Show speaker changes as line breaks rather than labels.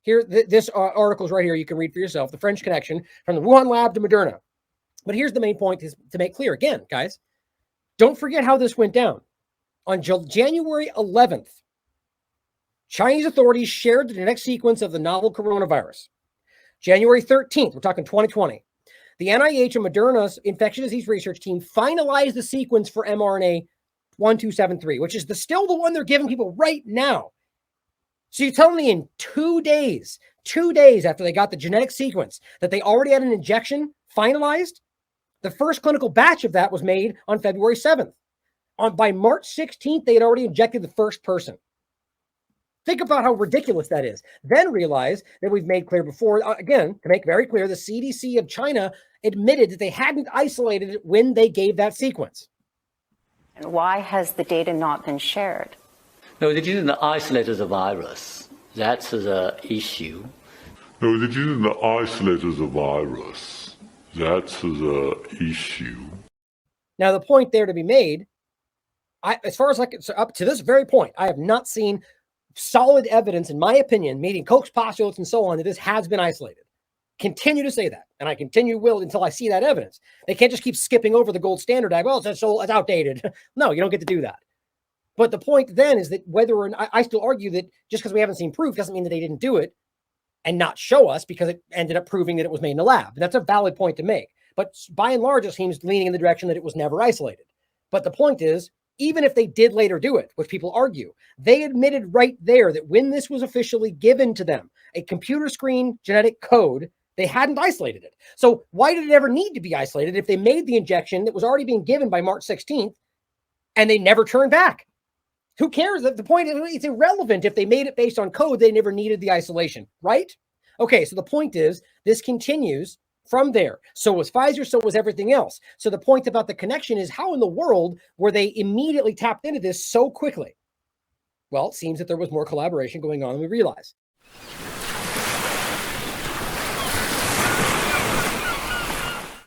Here, this article is right here. You can read for yourself. The French connection from the Wuhan lab to Moderna. But here's the main point is to make clear again, guys. Don't forget how this went down. On January 11th, Chinese authorities shared the genetic sequence of the novel coronavirus. January 13th, we're talking 2020, the NIH and Moderna's infectious disease research team finalized the sequence for mRNA 1273, which is still the one they're giving people right now. So you're telling me in 2 days after they got the genetic sequence, that they already had an injection finalized? The first clinical batch of that was made on February 7th. By March 16th, they had already injected the first person. Think about how ridiculous that is. Then realize that we've made clear before, again, to make very clear, the CDC of China admitted that they hadn't isolated it when they gave that sequence.
And why has the data not been shared?
No, they didn't isolate the virus. That's the issue.
No, they didn't isolate the virus. That's the issue.
Now, the point there to be made, as far as up to this very point, I have not seen solid evidence, in my opinion, meeting Koch's postulates and so on, that this has been isolated. Continue to say that, and I will until I see that evidence. They can't just keep skipping over the gold standard. Well, it's outdated. No, you don't get to do that. But the point then is that whether or not, I still argue that just because we haven't seen proof doesn't mean that they didn't do it and not show us, because it ended up proving that it was made in a lab. That's a valid point to make. But by and large, it seems leaning in the direction that it was never isolated. But the point is, even if they did later do it, which people argue, they admitted right there that when this was officially given to them, a computer screen genetic code, they hadn't isolated it. So why did it ever need to be isolated if they made the injection that was already being given by March 16th and they never turned back? Who cares? The point is, it's irrelevant if they made it based on code, they never needed the isolation, right? Okay, so the point is, this continues from there. So was Pfizer, so was everything else. So the point about the connection is, how in the world were they immediately tapped into this so quickly? Well, it seems that there was more collaboration going on than we realize.